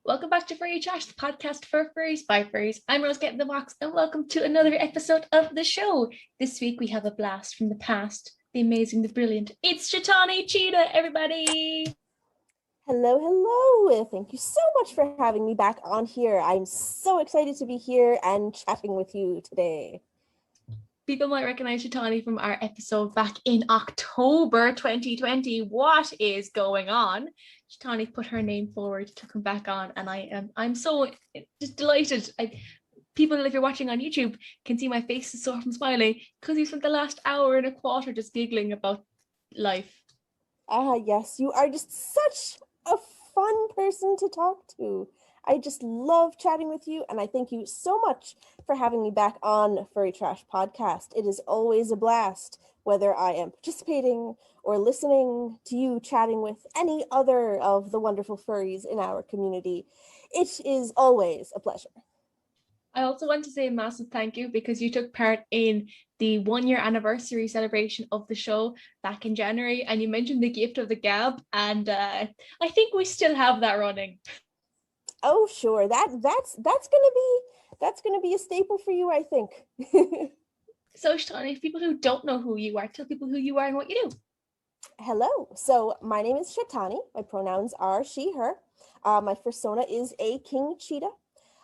Welcome back to Furry Trash, the podcast for furries by furries. I'm Rose Get in the Box, and welcome to another episode of the show. This week we have a blast from the past, the amazing, the brilliant. It's Shetani, Cheetah, everybody. Hello, hello. Thank you so much for having me back on here. I'm so excited to be here and chatting with you today. People might recognize Shetani from our episode back in October 2020. What is going on? Shetani put her name forward to come back on, and I'm so just delighted. People, if you're watching on YouTube, can see my face is sore from smiling because we spent the last hour and a quarter just giggling about life. Yes, you are just such a fun person to talk to. I just love chatting with you, and I thank you so much for having me back on Furry Trash Podcast. It is always a blast, whether I am participating or listening to you chatting with any other of the wonderful furries in our community. It is always a pleasure. I also want to say a massive thank you because you took part in the 1 year anniversary celebration of the show back in January, and you mentioned the gift of the gab, and I think we still have that running. Oh, sure. That's gonna be a staple for you, I think. So, Shetani, if people who don't know who you are, tell people who you are and what you do. Hello. So my name is Shetani. My pronouns are she, her. My persona is a king cheetah.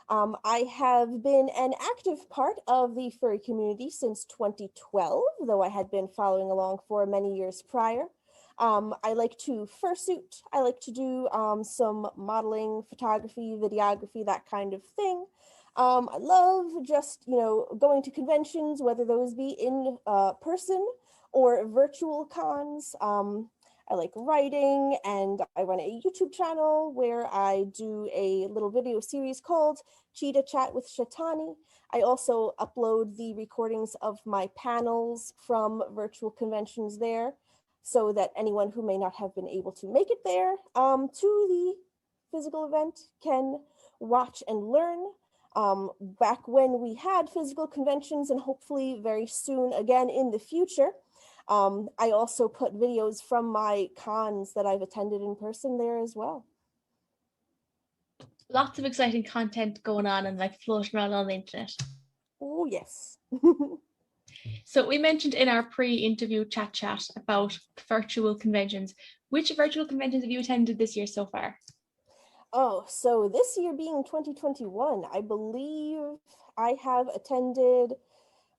I have been an active part of the furry community since 2012, though I had been following along for many years prior. I like to fursuit. I like to do some modeling, photography, videography, that kind of thing. I love just, going to conventions, whether those be in person or virtual cons. I like writing, and I run a YouTube channel where I do a little video series called Cheetah Chat with Shetani. I also upload the recordings of my panels from virtual conventions there, so that anyone who may not have been able to make it there to the physical event can watch and learn. Back when we had physical conventions, and hopefully very soon again in the future, I also put videos from my cons that I've attended in person there as well. Lots of exciting content going on and floating around on the internet. Oh, yes. So we mentioned in our pre-interview chat about virtual conventions. Which virtual conventions have you attended this year so far? Oh, so this year being 2021, I believe I have attended,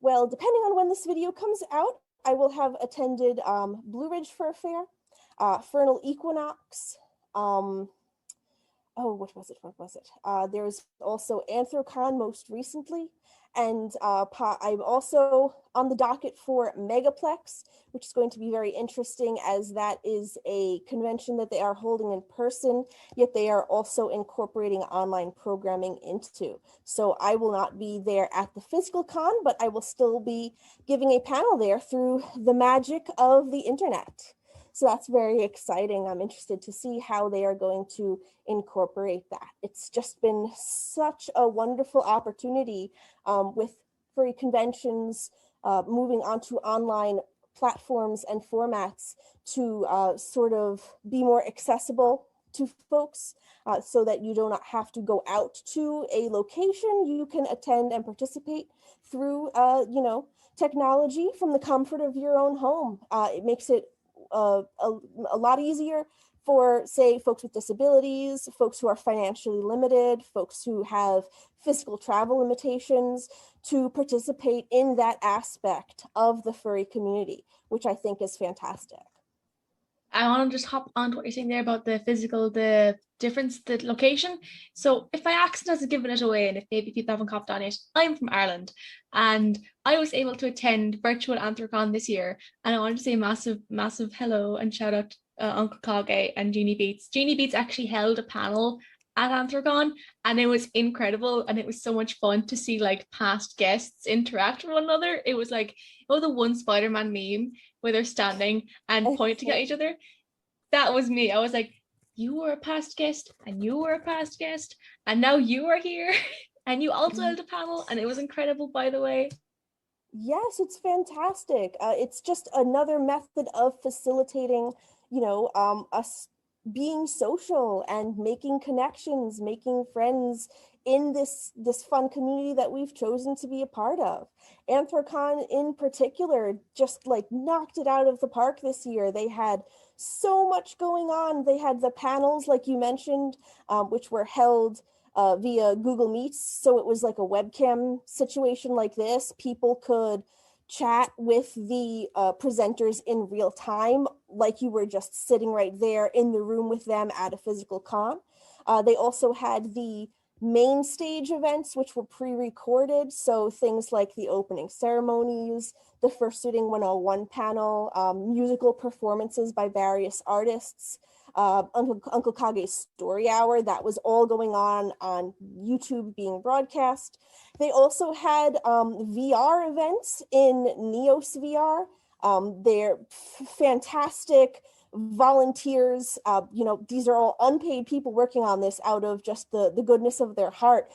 well, depending on when this video comes out, I will have attended Blue Ridge Fur Fair, Fernal Equinox, what was it? There's also Anthrocon most recently, and I'm also on the docket for Megaplex, which is going to be very interesting, as that is a convention that they are holding in person, yet they are also incorporating online programming into. So I will not be there at the physical con, but I will still be giving a panel there through the magic of the internet. So that's very exciting. I'm interested to see how they are going to incorporate that. It's just been such a wonderful opportunity with furry conventions moving onto online platforms and formats to sort of be more accessible to folks, so that you do not have to go out to a location. You can attend and participate through technology from the comfort of your own home. It makes it a lot easier for, say, folks with disabilities, folks who are financially limited, folks who have physical travel limitations, to participate in that aspect of the furry community, which I think is fantastic. I want to just hop on to what you're saying there about the physical, the difference, the location. So if by accident has given it away, and if maybe people haven't copped on it, I'm from Ireland, and I was able to attend virtual Anthrocon this year, and I wanted to say massive hello and shout out Uncle Kage and Jeannie Beats. Jeannie Beats actually held a panel at Anthrocon, and it was incredible, and it was so much fun to see past guests interact with one another. It was like, the one Spider-Man meme where they're standing and pointing at each other. That was me. I was like, you were a past guest, and you were a past guest, and now you are here, and you also held a panel, and it was incredible, by the way. Yes, it's fantastic. It's just another method of facilitating, us being social and making connections, making friends in this fun community that we've chosen to be a part of. Anthrocon in particular just like knocked it out of the park this year. They had so much going on. They had the panels, like you mentioned, which were held via Google Meets. So it was like a webcam situation like this. People could chat with the presenters in real time, like you were just sitting right there in the room with them at a physical con. They also had the main stage events, which were pre-recorded. So things like the opening ceremonies, the Fursuiting 101 panel, musical performances by various artists, Uncle Kage's Story Hour, that was all going on YouTube being broadcast. They also had VR events in Neos VR. They're fantastic volunteers. These are all unpaid people working on this out of just the goodness of their heart,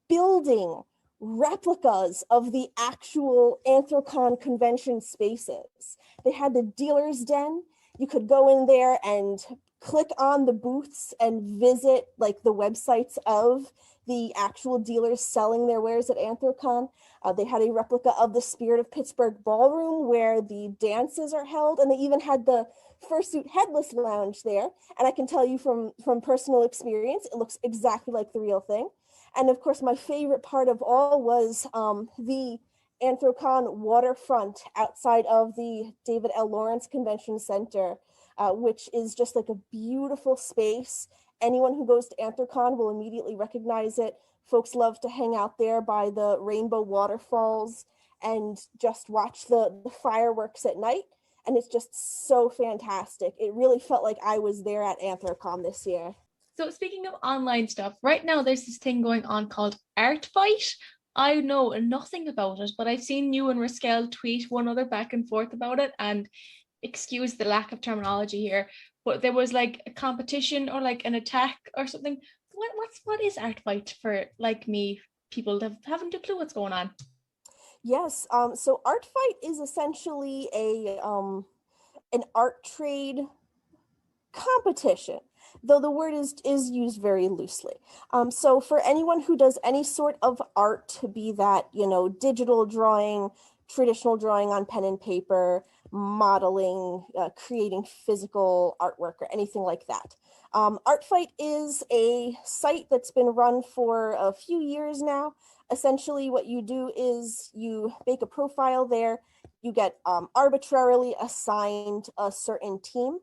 building replicas of the actual Anthrocon convention spaces. They had the dealer's den. You could go in there and click on the booths and visit like the websites of the actual dealers selling their wares at Anthrocon. They had a replica of the Spirit of Pittsburgh Ballroom where the dances are held, and they even had the Fursuit Headless Lounge there. And I can tell you from personal experience, it looks exactly like the real thing. And of course, my favorite part of all was the Anthrocon waterfront outside of the David L. Lawrence Convention Center, which is just like a beautiful space. Anyone who goes to Anthrocon will immediately recognize it. Folks love to hang out there by the rainbow waterfalls and just watch the fireworks at night. And it's just so fantastic. It really felt like I was there at Anthrocon this year. So speaking of online stuff, right now there's this thing going on called Art Fight. I know nothing about it, but I've seen you and Raskel tweet one other back and forth about it, and excuse the lack of terminology here, but there was like a competition or like an attack or something. What is Art Fight for like me, people that haven't a clue what's going on? Yes, so Art Fight is essentially an art trade competition, though the word is used very loosely. So for anyone who does any sort of art, be that, digital drawing, traditional drawing on pen and paper, modeling, creating physical artwork, or anything like that. Artfight is a site that's been run for a few years now. Essentially, what you do is you make a profile there, you get arbitrarily assigned a certain team,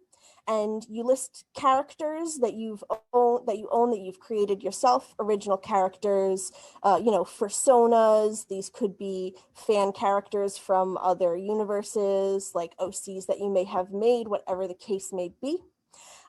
and you list characters that you own, that you've created yourself, original characters, personas. These could be fan characters from other universes, like OCs that you may have made, whatever the case may be.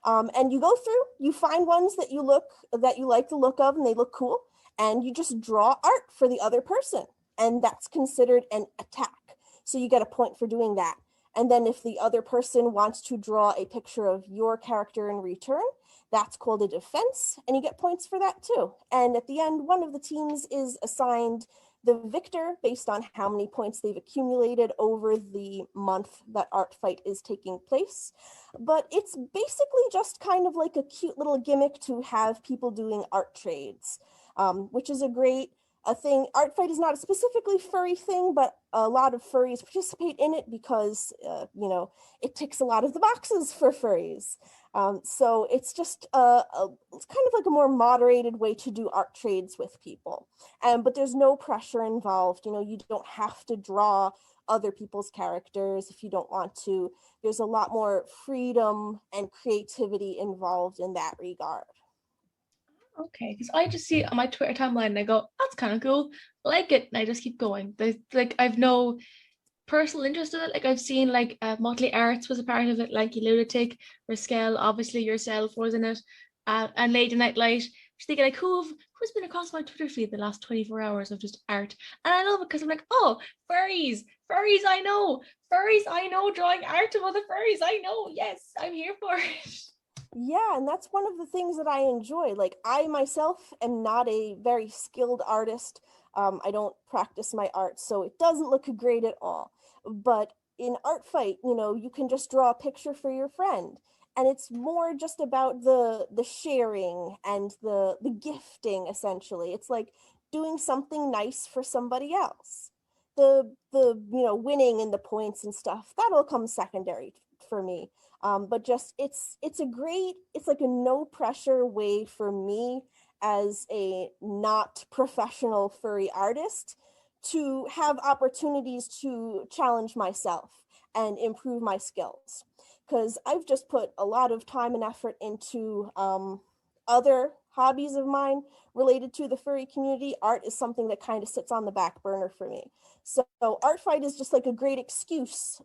And you go through, you find ones that you like the look of and they look cool, and you just draw art for the other person, and that's considered an attack. So you get a point for doing that. And then if the other person wants to draw a picture of your character in return, that's called a defense, and you get points for that too. And at the end, one of the teams is assigned the victor based on how many points they've accumulated over the month that Art Fight is taking place. But it's basically just kind of like a cute little gimmick to have people doing art trades, which is a thing. Art Fight is not a specifically furry thing, but a lot of furries participate in it because, it ticks a lot of the boxes for furries. So it's just it's kind of like a more moderated way to do art trades with people. But there's no pressure involved. You don't have to draw other people's characters if you don't want to. There's a lot more freedom and creativity involved in that regard. Okay, because I just see it on my Twitter timeline and I go, that's kind of cool, like it, and I just keep going. There's like I've no personal interest in it. Like I've seen like Motley Arts was a part of it, like you lunatic, Rascal, obviously yourself was in it, and Lady Night Light. Just thinking like who's been across my Twitter feed the last 24 hours of just art, and I love it because I'm like, oh, furries I know drawing art of other furries, I know, yes, I'm here for it. Yeah, and that's one of the things that I enjoy. Like, I myself am not a very skilled artist. I don't practice my art, so it doesn't look great at all. But in Art Fight, you can just draw a picture for your friend. and it's more just about the sharing and the gifting. Essentially, it's like doing something nice for somebody else. The winning and the points and stuff, that'll come secondary for me. But just it's like a no pressure way for me as a not professional furry artist to have opportunities to challenge myself and improve my skills, because I've just put a lot of time and effort into other hobbies of mine related to the furry community. Art is something that kind of sits on the back burner for me. So Art Fight is just like a great excuse,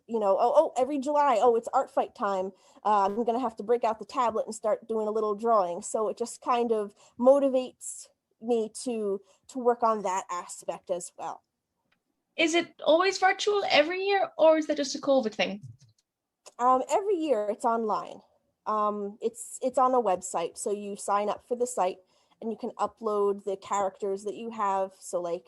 every July, it's Art Fight time. I'm going to have to break out the tablet and start doing a little drawing. So it just kind of motivates me to work on that aspect as well. Is it always virtual every year, or is that just a COVID thing? Every year it's online. It's on a website, so you sign up for the site and you can upload the characters that you have. So like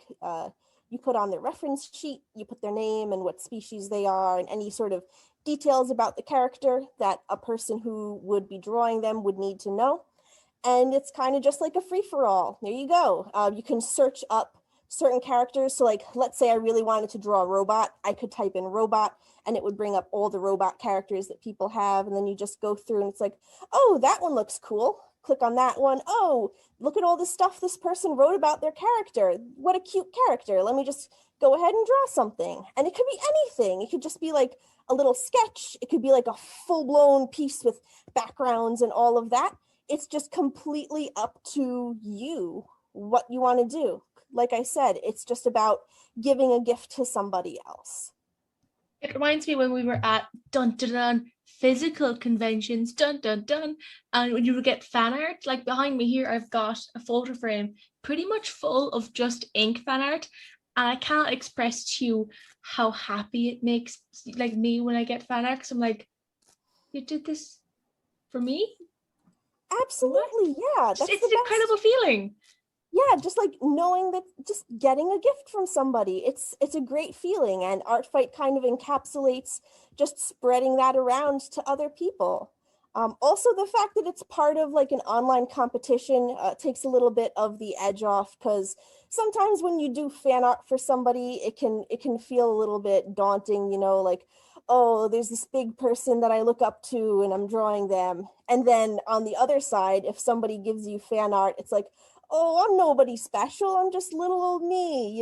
you put on their reference sheet, you put their name and what species they are and any sort of details about the character that a person who would be drawing them would need to know. And it's kind of just like a free-for-all. There you go. You can search up certain characters. So like, let's say I really wanted to draw a robot, I could type in robot and it would bring up all the robot characters that people have. And then you just go through and it's like, oh, that one looks cool. Click on that one. Oh, look at all the stuff this person wrote about their character. What a cute character. Let me just go ahead and draw something. And it could be anything. It could just be like a little sketch. It could be like a full-blown piece with backgrounds and all of that. It's just completely up to you what you want to do. Like I said, it's just about giving a gift to somebody else. It reminds me when we were at dun dun dun physical conventions, dun dun dun, and when you would get fan art, like behind me here, I've got a photo frame pretty much full of just ink fan art, and I can't express to you how happy it makes like me when I get fan art. Because I'm like, you did this for me? Absolutely, yeah. It's an incredible feeling. Yeah, just like knowing that, just getting a gift from somebody, it's a great feeling. And Art Fight kind of encapsulates just spreading that around to other people. Also, the fact that it's part of like an online competition takes a little bit of the edge off, because sometimes when you do fan art for somebody, it can feel a little bit daunting, like, oh, there's this big person that I look up to and I'm drawing them. And then on the other side, if somebody gives you fan art, it's like, oh, I'm nobody special. I'm just little old me,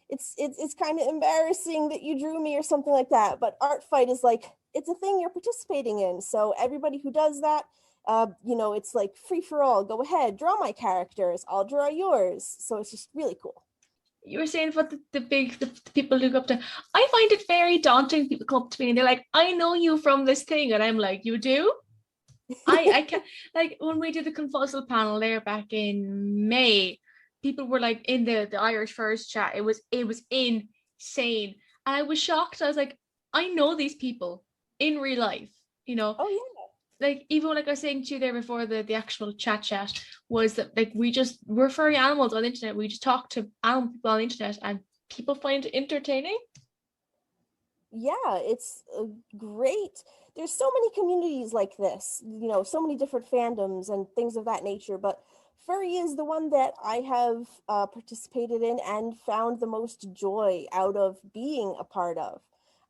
It's kind of embarrassing that you drew me or something like that. But Art Fight is like, it's a thing you're participating in. So everybody who does that, it's like free for all. Go ahead, draw my characters. I'll draw yours. So it's just really cool. You were saying about the people look up to. I find it very daunting. People come up to me and they're like, I know you from this thing. And I'm like, you do? I can't, like when we did the Confuzzle panel there back in May, people were like in the Irish First chat. It was insane. And I was shocked. I was like, I know these people in real life, Oh yeah. Like even like I was saying to you there before the actual chat was that like we're furry animals on the internet. We just talk to animal people on the internet and people find it entertaining. Yeah, it's great. There's so many communities like this, so many different fandoms and things of that nature, but furry is the one that I have participated in and found the most joy out of being a part of.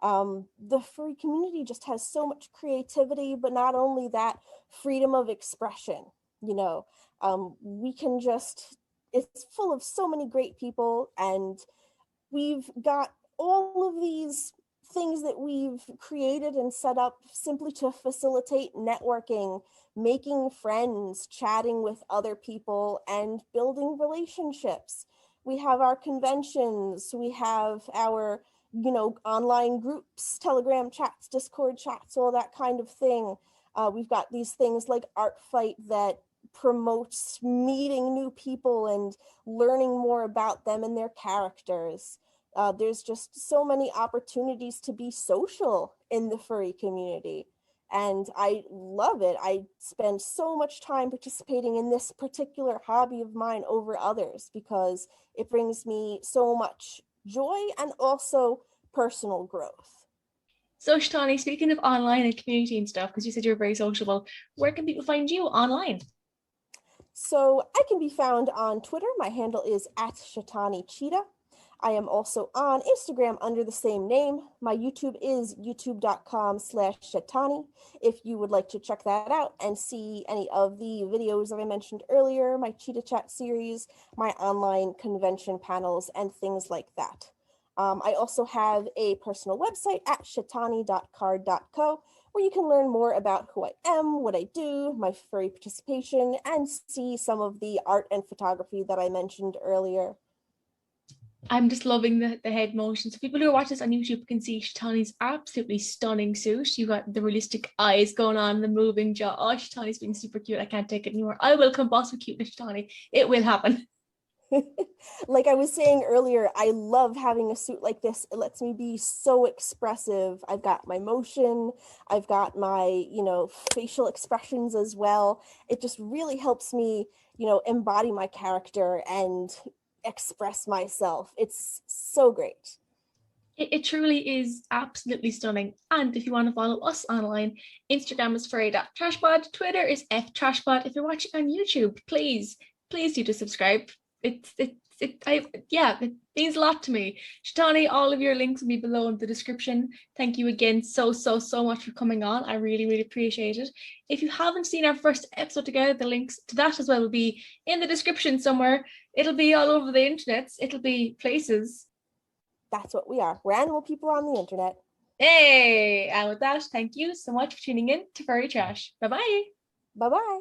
The furry community just has so much creativity, but not only that, freedom of expression. We can it's full of so many great people, and we've got all of these things that we've created and set up simply to facilitate networking, making friends, chatting with other people, and building relationships. We have our conventions, we have our, online groups, Telegram chats, Discord chats, all that kind of thing. We've got these things like Art Fight that promotes meeting new people and learning more about them and their characters. There's just so many opportunities to be social in the furry community. And I love it. I spend so much time participating in this particular hobby of mine over others because it brings me so much joy and also personal growth. So Shetani, speaking of online and community and stuff, because you said you're very sociable, where can people find you online? So I can be found on Twitter. My handle is at Shetani Cheetah. I am also on Instagram under the same name. My YouTube is youtube.com/Shetani. If you would like to check that out and see any of the videos that I mentioned earlier, my Cheetah Chat series, my online convention panels, and things like that. I also have a personal website at shetani.card.co where you can learn more about who I am, what I do, my furry participation, and see some of the art and photography that I mentioned earlier. I'm just loving the head motion. So people who are watching this on YouTube can see Shetani's absolutely stunning suit. You got the realistic eyes going on, the moving jaw. Oh, Shetani's being super cute. I can't take it anymore. I will combust with cuteness, Shetani. It will happen. Like I was saying earlier, I love having a suit like this. It lets me be so expressive. I've got my motion, I've got my, facial expressions as well. It just really helps me, embody my character and express myself. It's so great. It truly is absolutely stunning. And if you want to follow us online, Instagram is furry.trashpod, Twitter is ftrashpod. If you're watching on YouTube, please do to subscribe. It means a lot to me. Shetani, all of your links will be below in the description. Thank you again so much for coming on. I really appreciate it. If you haven't seen our first episode together, the links to that as well will be in the description somewhere. It'll be all over the internet. It'll be places. That's what we are. We're animal people on the internet. Hey, and with that, thank you so much for tuning in to Furry Trash. Bye bye. Bye bye.